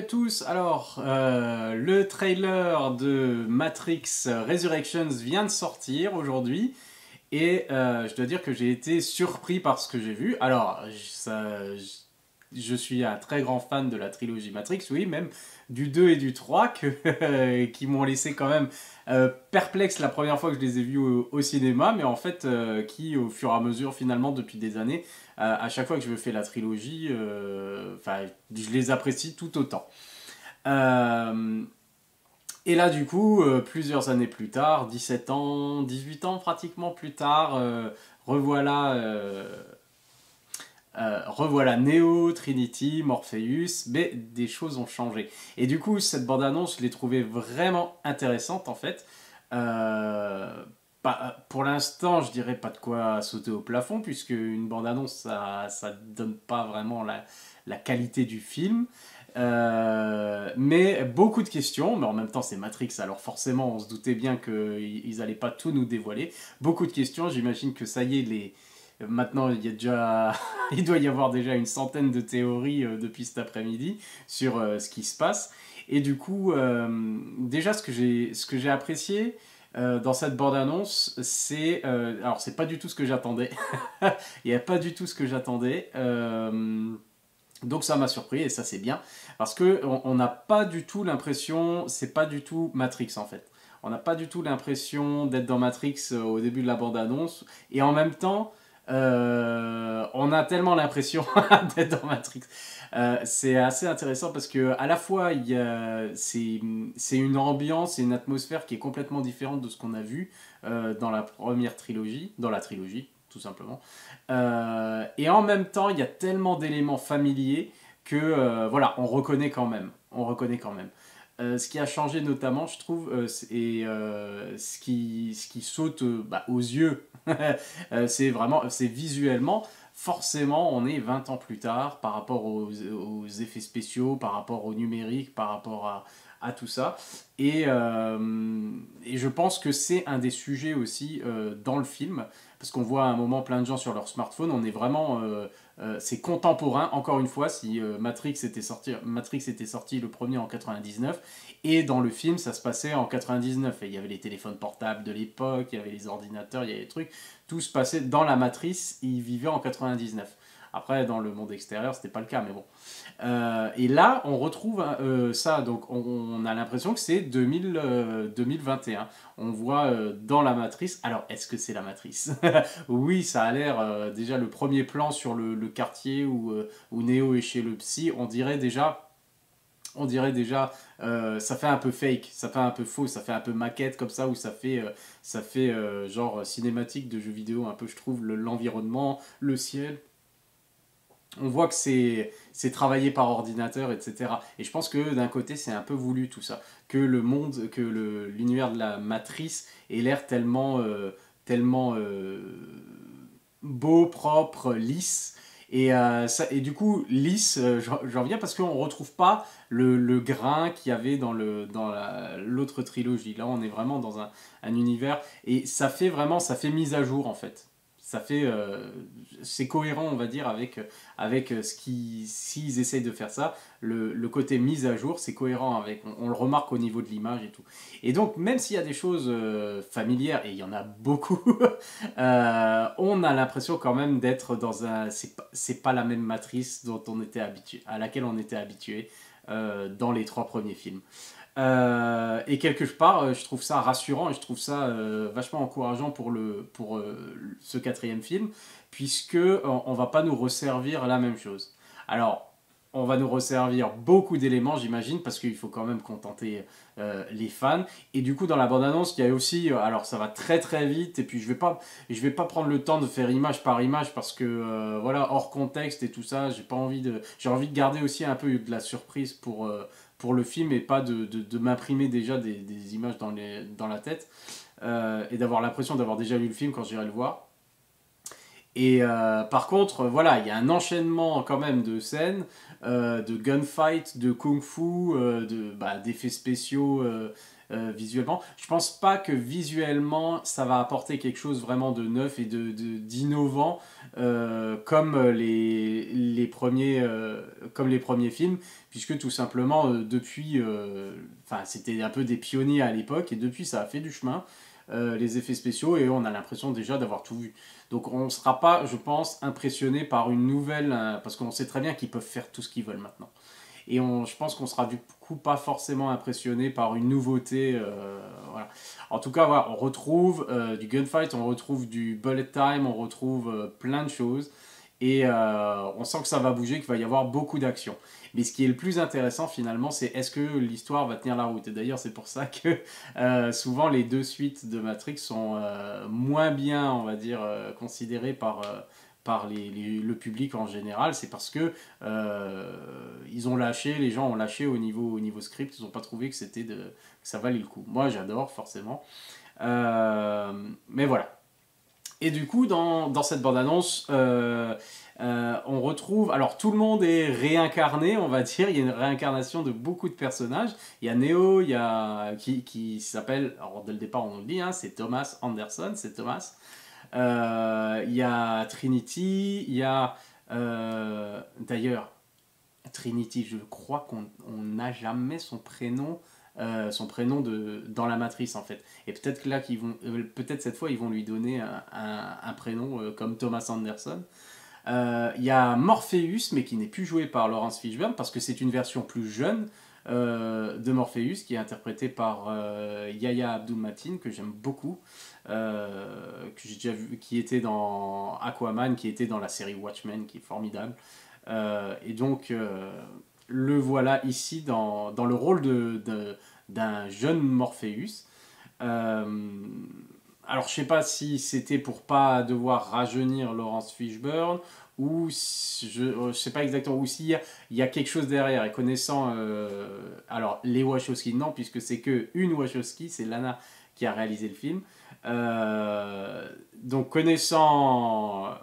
à tous. Alors, le trailer de Matrix Resurrections vient de sortir aujourd'hui et je dois dire que j'ai été surpris par ce que j'ai vu. Alors, je suis un très grand fan de la trilogie Matrix, oui, même du 2 et du 3 qui m'ont laissé quand même perplexe la première fois que je les ai vus au cinéma, mais en fait qui au fur et à mesure finalement depuis des années, à chaque fois que je me fais la trilogie, je les apprécie tout autant. Euh, et là du coup, plusieurs années plus tard, 17 ans, 18 ans pratiquement plus tard, revoilà revoilà Neo, Trinity, Morpheus, mais des choses ont changé. Et du coup, cette bande-annonce, je l'ai trouvée vraiment intéressante en fait. Pour l'instant, je dirais pas de quoi sauter au plafond, puisque une bande-annonce, ça donne pas vraiment la qualité du film. Mais beaucoup de questions, mais en même temps c'est Matrix, alors forcément on se doutait bien qu'ils allaient pas tout nous dévoiler. Beaucoup de questions, j'imagine que ça y est, maintenant, il y a déjà, il doit y avoir déjà une centaine de théories depuis cet après-midi sur ce qui se passe. Et du coup, déjà ce que j'ai apprécié dans cette bande-annonce, alors c'est pas du tout ce que j'attendais. Il n'y a pas du tout ce que j'attendais. Donc ça m'a surpris et ça c'est bien parce que on n'a pas du tout l'impression, c'est pas du tout Matrix en fait. On n'a pas du tout l'impression d'être dans Matrix au début de la bande-annonce et en même temps on a tellement l'impression d'être dans Matrix. C'est assez intéressant parce que à la fois c'est une ambiance et une atmosphère qui est complètement différente de ce qu'on a vu dans la première trilogie, dans la trilogie tout simplement. Et en même temps, il y a tellement d'éléments familiers que voilà, on reconnaît quand même. On reconnaît quand même. Ce qui a changé notamment, je trouve, et ce qui saute aux yeux, c'est visuellement, forcément, on est 20 ans plus tard par rapport aux effets spéciaux, par rapport au numérique, par rapport à tout ça. Et je pense que c'est un des sujets aussi dans le film, parce qu'on voit à un moment plein de gens sur leur smartphone, on est vraiment... c'est contemporain, encore une fois, si Matrix était sorti le premier en 99, et dans le film, ça se passait en 99, et il y avait les téléphones portables de l'époque, il y avait les ordinateurs, il y avait les trucs, tout se passait dans la matrice, ils vivaient en 99. Après, dans le monde extérieur, c'était pas le cas, mais bon. Et là, on retrouve ça, donc on a l'impression que c'est 2021. On voit dans la matrice. Alors, est-ce que c'est la matrice? Oui, ça a l'air. Déjà, le premier plan sur le quartier où Neo est chez le psy, on dirait déjà, ça fait un peu fake, ça fait un peu faux, ça fait un peu maquette comme ça, où ça fait genre cinématique de jeux vidéo, un peu, je trouve, l'environnement, le ciel. On voit que c'est travaillé par ordinateur, etc. Et je pense que d'un côté, c'est un peu voulu tout ça. Que le monde, que l'univers de la matrice ait l'air tellement beau, propre, lisse. Et du coup, lisse, j'en viens parce qu'on ne retrouve pas le grain qu'il y avait dans l'autre trilogie. Là, on est vraiment dans un univers. Et ça fait mise à jour en fait. C'est cohérent, on va dire, avec s'ils essayent de faire ça, le côté mise à jour, c'est cohérent avec, on le remarque au niveau de l'image et tout. Et donc, même s'il y a des choses familières, et il y en a beaucoup, on a l'impression quand même d'être dans c'est pas la même matrice dont on était habitué, à laquelle on était habitué dans les trois premiers films. Et quelque part, je trouve ça rassurant et je trouve ça vachement encourageant pour ce quatrième film, puisque on va pas nous resservir la même chose. Alors, on va nous resservir beaucoup d'éléments, j'imagine, parce qu'il faut quand même contenter les fans. Et du coup, dans la bande-annonce, il y a aussi, alors ça va très très vite, et puis je vais pas prendre le temps de faire image par image parce que voilà, hors contexte et tout ça, j'ai envie de garder aussi un peu de la surprise pour le film et pas de m'imprimer déjà des images dans la tête et d'avoir l'impression d'avoir déjà lu le film quand j'irai le voir. Et par contre, voilà, il y a un enchaînement quand même de scènes, de gunfight, de kung-fu, d'effets spéciaux visuellement. Je pense pas que visuellement ça va apporter quelque chose vraiment de neuf et d'innovant comme comme les premiers films, puisque tout simplement depuis, enfin c'était un peu des pionniers à l'époque et depuis ça a fait du chemin. Les effets spéciaux et on a l'impression déjà d'avoir tout vu. Donc on ne sera pas, je pense, impressionné par une nouvelle, parce qu'on sait très bien qu'ils peuvent faire tout ce qu'ils veulent maintenant. Et je pense qu'on sera du coup pas forcément impressionné par une nouveauté. Voilà. En tout cas, voilà, on retrouve du gunfight, on retrouve du bullet time, on retrouve plein de choses. Et on sent que ça va bouger, qu'il va y avoir beaucoup d'action. Mais ce qui est le plus intéressant finalement, c'est est-ce que l'histoire va tenir la route. Et d'ailleurs, c'est pour ça que souvent les deux suites de Matrix sont moins bien, on va dire, considérées par le public en général. C'est parce que ils ont lâché, les gens ont lâché au niveau script, ils n'ont pas trouvé que que ça valait le coup. Moi, j'adore forcément. Mais voilà. Et du coup, dans cette bande-annonce, on retrouve... Alors, tout le monde est réincarné, on va dire. Il y a une réincarnation de beaucoup de personnages. Il y a Neo, qui s'appelle... Alors, dès le départ, on nous le dit, hein, c'est Thomas Anderson, c'est Thomas. Il y a Trinity, il y a... D'ailleurs, Trinity, je crois qu'on n'a jamais son prénom dans la matrice en fait. Et peut-être que là peut-être cette fois ils vont lui donner un prénom comme Thomas Anderson. Il y a Morpheus, mais qui n'est plus joué par Laurence Fishburne parce que c'est une version plus jeune de Morpheus qui est interprété par Yahya Abdul-Mateen que j'aime beaucoup, que j'ai déjà vu, qui était dans Aquaman, qui était dans la série Watchmen, qui est formidable. Et donc le voilà ici dans le rôle d'un jeune Morpheus. Euh, alors je sais pas si c'était pour pas devoir rajeunir Laurence Fishburne ou je sais pas exactement, ou s'il y a quelque chose derrière et connaissant alors les Wachowski non, puisque c'est que une Wachowski, c'est Lana qui a réalisé le film. Donc connaissant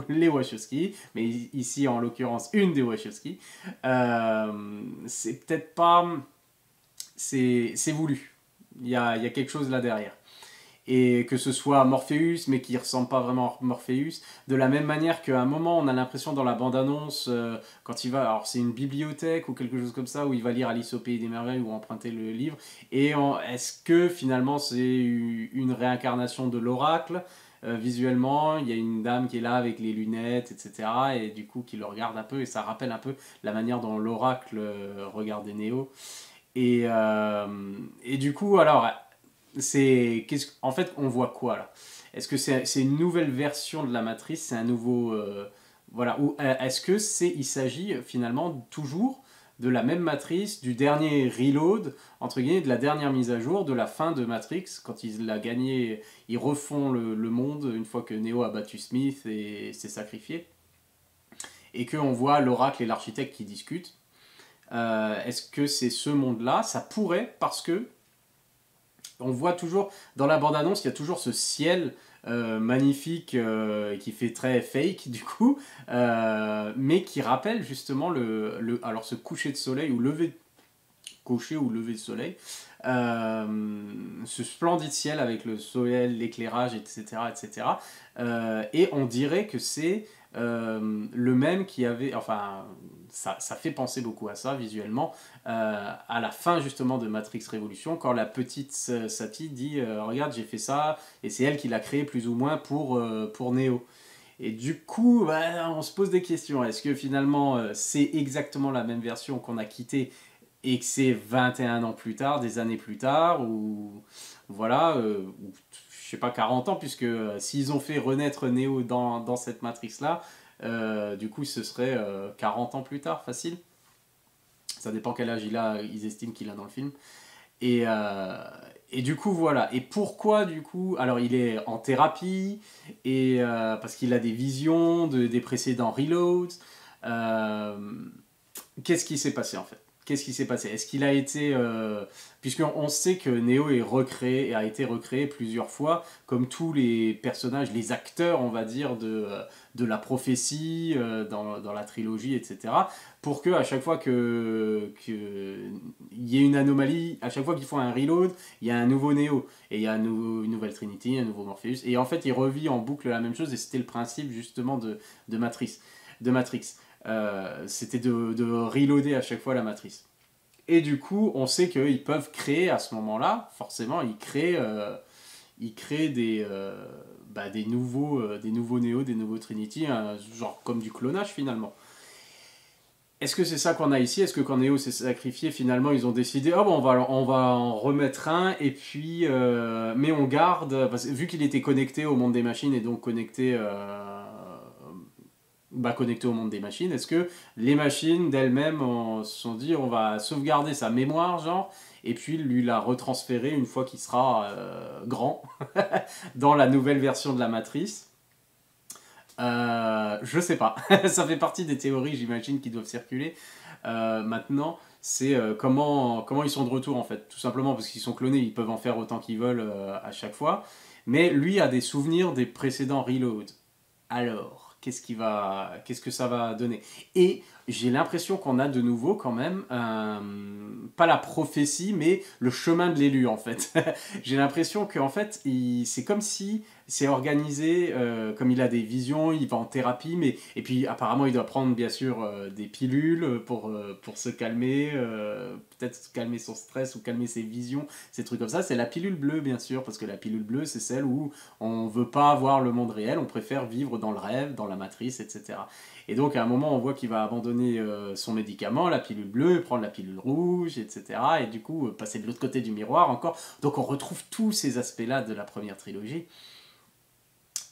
les Wachowski, mais ici en l'occurrence une des Wachowski, c'est peut-être pas... C'est voulu. Il y a quelque chose là derrière. Et que ce soit Morpheus, mais qui ne ressemble pas vraiment à Morpheus, de la même manière qu'à un moment, on a l'impression dans la bande-annonce, quand il va, alors c'est une bibliothèque ou quelque chose comme ça, où il va lire Alice au Pays des Merveilles ou emprunter le livre, et est-ce que finalement c'est une réincarnation de l'oracle visuellement, il y a une dame qui est là avec les lunettes, etc., et du coup qui le regarde un peu, et ça rappelle un peu la manière dont l'oracle regardait Neo. Et du coup, alors, en fait, on voit quoi là? Est-ce que c'est une nouvelle version de la matrice? C'est un nouveau. Voilà. Ou est-ce que il s'agit finalement toujours de la même matrice, du dernier reload, entre guillemets, de la dernière mise à jour, de la fin de Matrix, quand il a gagné, ils refont le monde une fois que Neo a battu Smith et s'est sacrifié, et qu'on voit l'oracle et l'architecte qui discutent. Est-ce que c'est ce monde-là? Ça pourrait, parce que on voit toujours, dans la bande-annonce, il y a toujours ce ciel magnifique qui fait très fake du coup, mais qui rappelle justement alors ce coucher de soleil ou coucher ou lever de soleil, ce splendide ciel avec le soleil, l'éclairage, etc. etc. Et on dirait que c'est le même qui avait, enfin ça fait penser beaucoup à ça visuellement, à la fin justement de Matrix Révolution, quand la petite Satie dit regarde j'ai fait ça, et c'est elle qui l'a créé plus ou moins pour Neo. Et du coup, bah, on se pose des questions. Est-ce que finalement c'est exactement la même version qu'on a quittée et que c'est 21 ans plus tard, des années plus tard, ou voilà, ou, je sais pas, 40 ans, puisque s'ils ont fait renaître Neo dans cette matrice-là, du coup ce serait 40 ans plus tard, facile. Ça dépend quel âge ils estiment qu'il a dans le film. Et, euh, et du coup, voilà. Et pourquoi, du coup, alors il est en thérapie, et parce qu'il a des visions des précédents reloads. Qu'est-ce qui s'est passé en fait? qu'est-ce qui s'est passé? Est-ce qu'il a été... puisqu'on sait que Neo est recréé et a été recréé plusieurs fois, comme tous les personnages, les acteurs, on va dire, de la prophétie, dans la trilogie, etc. Pour que à chaque fois il y ait une anomalie, à chaque fois qu'ils font un reload, il y a un nouveau Neo. Et il y a une nouvelle Trinity, un nouveau Morpheus. Et en fait, il revit en boucle la même chose, et c'était le principe justement de Matrix. De Matrix. C'était de reloader à chaque fois la matrice. Et du coup, on sait qu'ils peuvent créer à ce moment-là, forcément, ils créent des nouveaux Neo, des nouveaux Trinity, genre comme du clonage finalement. Est-ce que c'est ça qu'on a ici? Est-ce que quand Neo s'est sacrifié, finalement, ils ont décidé, oh bon, on va en remettre un, et puis, mais on garde, parce que vu qu'il était connecté au monde des machines et donc connecté au monde des machines, est-ce que les machines d'elles-mêmes se sont dit on va sauvegarder sa mémoire, genre, et puis lui la retransférer une fois qu'il sera grand dans la nouvelle version de la matrice? Je sais pas. Ça fait partie des théories, j'imagine, qui doivent circuler. Maintenant, c'est comment ils sont de retour en fait. Tout simplement parce qu'ils sont clonés, ils peuvent en faire autant qu'ils veulent à chaque fois. Mais lui a des souvenirs des précédents reloads. Alors, qu'est-ce que ça va donner? Et j'ai l'impression qu'on a de nouveau quand même, pas la prophétie, mais le chemin de l'élu en fait. J'ai l'impression qu'en fait, c'est comme si c'est organisé, comme il a des visions, il va en thérapie, et puis apparemment il doit prendre bien sûr des pilules pour se calmer, peut-être calmer son stress ou calmer ses visions, ces trucs comme ça. C'est la pilule bleue bien sûr, parce que la pilule bleue c'est celle où on ne veut pas voir le monde réel, on préfère vivre dans le rêve, dans la matrice, etc. Et donc à un moment on voit qu'il va abandonner son médicament, la pilule bleue, prendre la pilule rouge, etc. Et du coup passer de l'autre côté du miroir encore. Donc on retrouve tous ces aspects-là de la première trilogie.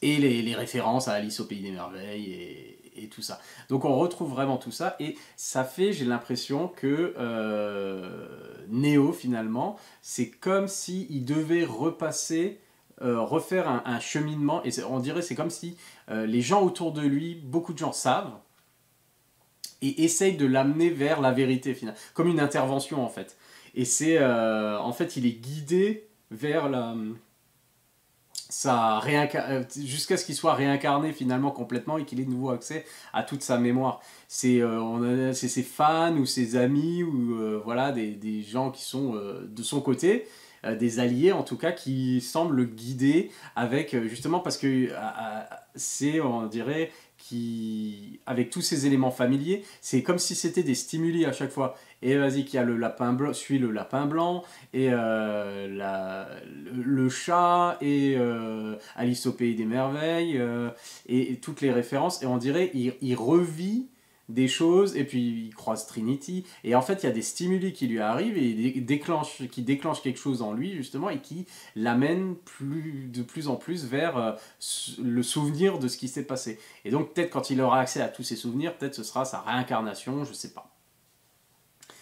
Et les références à Alice au Pays des Merveilles et tout ça. Donc on retrouve vraiment tout ça, et ça fait, j'ai l'impression que Neo finalement, c'est comme s'il devait refaire un cheminement, et on dirait c'est comme si les gens autour de lui, beaucoup de gens savent, et essayent de l'amener vers la vérité finale, comme une intervention en fait. Et c'est en fait il est guidé vers jusqu'à ce qu'il soit réincarné finalement complètement et qu'il ait de nouveau accès à toute sa mémoire. C'est ses fans ou ses amis ou voilà des gens qui sont de son côté, des alliés en tout cas, qui semblent le guider avec justement parce que c'est, on dirait, avec tous ces éléments familiers, c'est comme si c'était des stimuli à chaque fois. Et vas-y, qu'il y a le lapin blanc, suis le lapin blanc, et le chat, et Alice au Pays des Merveilles, et toutes les références. Et on dirait il revit des choses, et puis il croise Trinity, et en fait il y a des stimuli qui lui arrivent et qui déclenchent quelque chose en lui justement, et qui l'amènent de plus en plus vers le souvenir de ce qui s'est passé. Et donc peut-être quand il aura accès à tous ces souvenirs, peut-être ce sera sa réincarnation, je sais pas.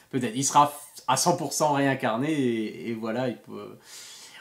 Peut-être il sera à 100% réincarné, et voilà, il peut...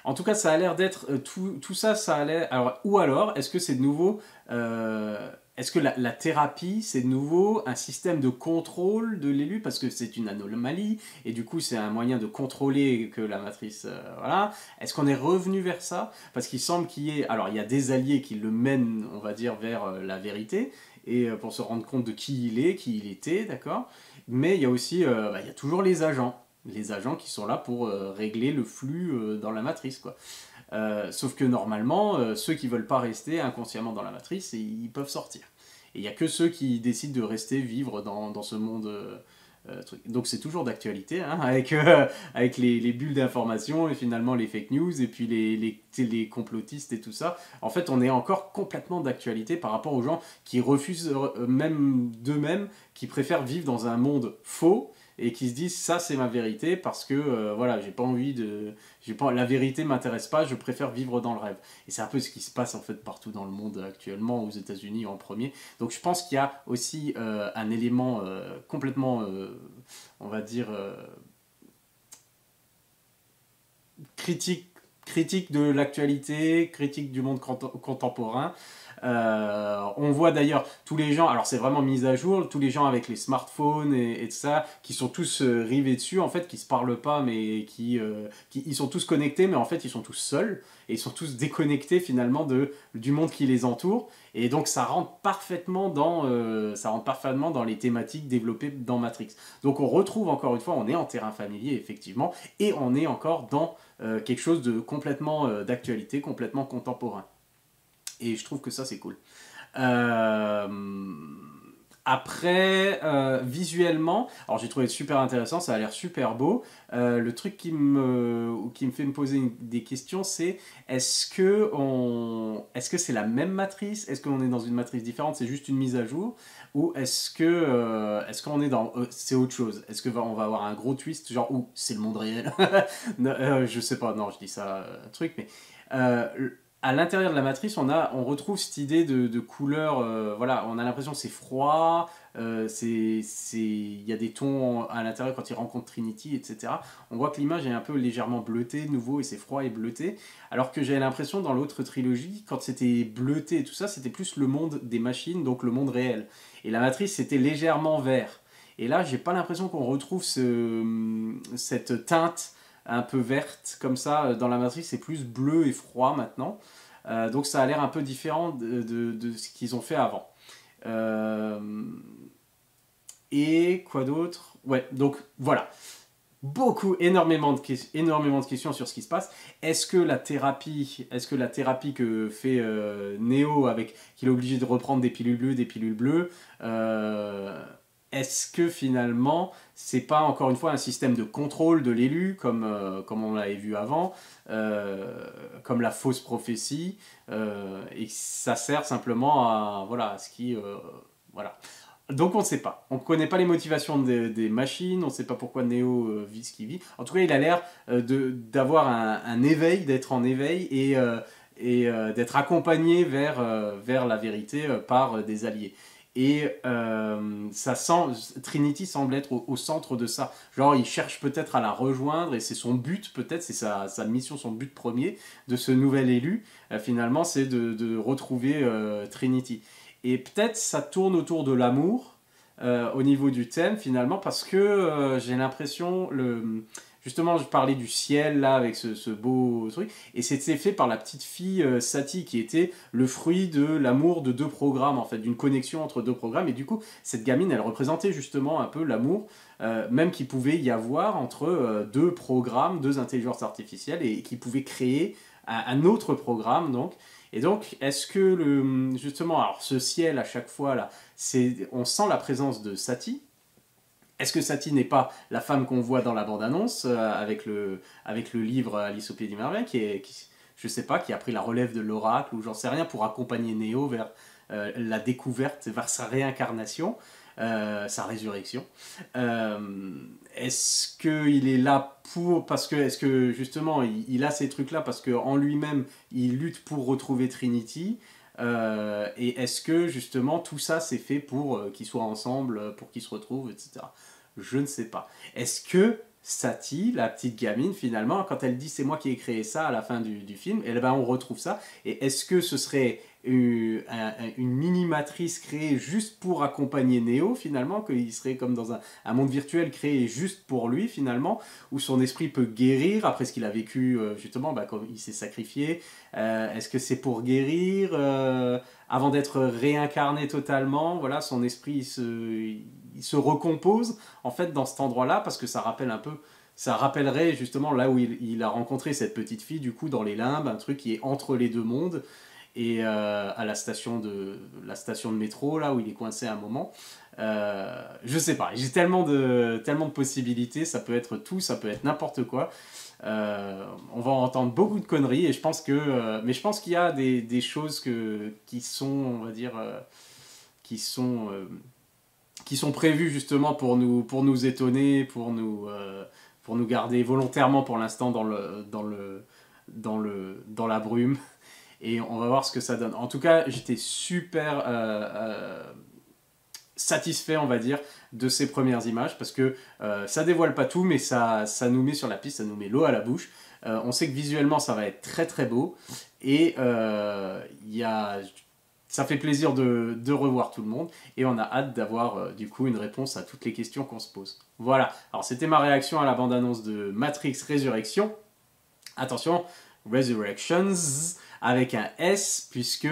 En tout cas, ça a l'air d'être tout ça, ça a l'air. Alors, ou alors, est-ce que c'est de nouveau, est-ce que la thérapie, c'est de nouveau un système de contrôle de l'élu, parce que c'est une anomalie et du coup, c'est un moyen de contrôler que la matrice, voilà. Est-ce qu'on est revenu vers ça? Parce qu'il semble qu'il y ait, alors il y a des alliés qui le mènent, on va dire, vers la vérité, et pour se rendre compte de qui il était, d'accord. Mais il y a aussi, il y a toujours les agents qui sont là pour régler le flux dans la matrice, quoi. Sauf que normalement, ceux qui veulent pas rester inconsciemment dans la matrice, ils peuvent sortir. Et il n'y a que ceux qui décident de rester vivre dans ce monde truc. Donc c'est toujours d'actualité, hein, avec les bulles d'information et finalement les fake news et puis les complotistes et tout ça. En fait, on est encore complètement d'actualité par rapport aux gens qui refusent même d'eux-mêmes, qui préfèrent vivre dans un monde faux et qui se disent ça c'est ma vérité parce que voilà, la vérité m'intéresse pas, je préfère vivre dans le rêve. Et c'est un peu ce qui se passe en fait partout dans le monde actuellement, aux États-Unis en premier. Donc je pense qu'il y a aussi un élément complètement on va dire critique critique de l'actualité, critique du monde contemporain. On voit d'ailleurs tous les gens, alors c'est vraiment mis à jour, tous les gens avec les smartphones et tout ça, qui sont tous rivés dessus, en fait, qui se parlent pas, mais ils sont tous connectés, mais en fait ils sont tous seuls, et ils sont tous déconnectés finalement du monde qui les entoure, et donc ça rentre parfaitement dans les thématiques développées dans Matrix. Donc on retrouve encore une fois, on est en terrain familier effectivement, et on est encore dans quelque chose de complètement d'actualité, complètement contemporain. Et je trouve que ça, c'est cool. Euh, Après, visuellement, alors j'ai trouvé super intéressant, ça a l'air super beau. Le truc qui me fait me poser des questions, c'est est-ce que c'est la même matrice? Est-ce qu'on est dans une matrice différente? C'est juste une mise à jour? Ou est-ce qu'on est dans... c'est autre chose? Est-ce qu'on va avoir un gros twist, genre, ou c'est le monde réel? Non, je sais pas, non, je dis ça, truc, mais... Euh, à l'intérieur de la matrice, on retrouve cette idée de couleur. Voilà, on a l'impression que c'est froid. Il y a des tons à l'intérieur quand il rencontre Trinity, etc. On voit que l'image est un peu légèrement bleutée, de nouveau, et c'est froid et bleuté. Alors que j'avais l'impression dans l'autre trilogie, quand c'était bleuté et tout ça, c'était plus le monde des machines, donc le monde réel. Et la matrice, c'était légèrement vert. Et là, j'ai pas l'impression qu'on retrouve cette teinte un peu verte comme ça dans la matrice, c'est plus bleu et froid maintenant. Donc ça a l'air un peu différent de ce qu'ils ont fait avant. Euh, et quoi d'autre? Ouais, donc voilà. Énormément de questions sur ce qui se passe. Est-ce que la thérapie que fait Neo avec qu'il est obligé de reprendre des pilules bleues, est-ce que finalement c'est pas encore une fois un système de contrôle de l'élu comme on l'avait vu avant, comme la fausse prophétie, et que ça sert simplement à voilà à ce qui voilà. Donc on ne sait pas. On ne connaît pas les motivations des machines, on ne sait pas pourquoi Neo vit ce qu'il vit. En tout cas, il a l'air d'avoir un éveil, d'être en éveil et d'être accompagné vers la vérité par des alliés. Et Trinity semble être au centre de ça. Genre, il cherche peut-être à la rejoindre et c'est son but, peut-être, c'est sa mission, son but premier de ce nouvel élu, finalement, c'est de retrouver Trinity. Et peut-être ça tourne autour de l'amour au niveau du thème finalement parce que j'ai l'impression, justement je parlais du ciel là avec ce beau truc et c'était fait par la petite fille Sati qui était le fruit de l'amour de deux programmes en fait, d'une connexion entre deux programmes et du coup cette gamine elle représentait justement un peu l'amour même qu'il pouvait y avoir entre deux programmes, deux intelligences artificielles et qui pouvaient créer un autre programme donc. Et donc, est-ce que justement, alors ce ciel à chaque fois là, on sent la présence de Sati. Est-ce que Sati n'est pas la femme qu'on voit dans la bande-annonce avec le livre Alice au Pays des Merveilles, je sais pas, qui a pris la relève de l'oracle ou j'en sais rien pour accompagner Neo vers la découverte, vers sa réincarnation, sa résurrection. Est-ce qu'il est là est-ce que justement il a ces trucs-là parce qu'en lui-même il lutte pour retrouver Trinity et est-ce que justement tout ça c'est fait pour qu'ils soient ensemble, pour qu'ils se retrouvent, etc. Je ne sais pas. Est-ce que Sati, la petite gamine, finalement, quand elle dit c'est moi qui ai créé ça à la fin du film, et ben on retrouve ça. Et est-ce que ce serait une mini-matrice créée juste pour accompagner Neo, finalement, qu'il serait comme dans un monde virtuel créé juste pour lui, finalement, où son esprit peut guérir après ce qu'il a vécu, justement, bah, comme il s'est sacrifié. Est-ce que c'est pour guérir avant d'être réincarné totalement? Voilà, son esprit il se recompose en fait dans cet endroit-là parce que ça rappelle un peu, ça rappellerait justement là où il a rencontré cette petite fille du coup dans les limbes, un truc qui est entre les deux mondes et à la station de métro là où il est coincé à un moment. Je sais pas, j'ai tellement de possibilités, ça peut être tout, ça peut être n'importe quoi. On va entendre beaucoup de conneries et je pense que mais je pense qu'il y a des choses qui sont on va dire qui sont qui sont prévus justement pour nous étonner, pour nous garder volontairement pour l'instant dans la brume. Et on va voir ce que ça donne. En tout cas, j'étais super satisfait, on va dire, de ces premières images parce que ça dévoile pas tout, mais ça nous met sur la piste, ça nous met l'eau à la bouche. On sait que visuellement, ça va être très très beau. Et ça fait plaisir de revoir tout le monde. Et on a hâte d'avoir du coup une réponse à toutes les questions qu'on se pose. Voilà, alors c'était ma réaction à la bande-annonce de Matrix Résurrection. Attention, Resurrections avec un S, puisque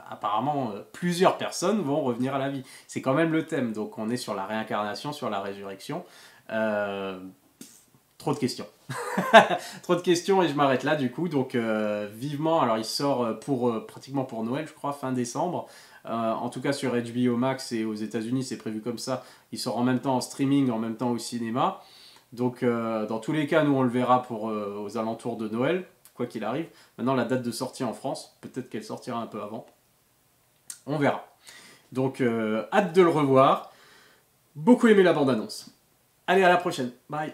apparemment plusieurs personnes vont revenir à la vie. C'est quand même le thème, donc on est sur la réincarnation, sur la résurrection. Trop de questions. Trop de questions et je m'arrête là du coup. Donc vivement, alors il sort pratiquement pour Noël, je crois, fin décembre. En tout cas sur HBO Max et aux États-Unis, c'est prévu comme ça. Il sort en même temps en streaming, en même temps au cinéma. Donc dans tous les cas, nous on le verra aux alentours de Noël, quoi qu'il arrive. Maintenant la date de sortie en France, peut-être qu'elle sortira un peu avant. On verra. Donc hâte de le revoir. Beaucoup aimé la bande-annonce. Allez, à la prochaine. Bye.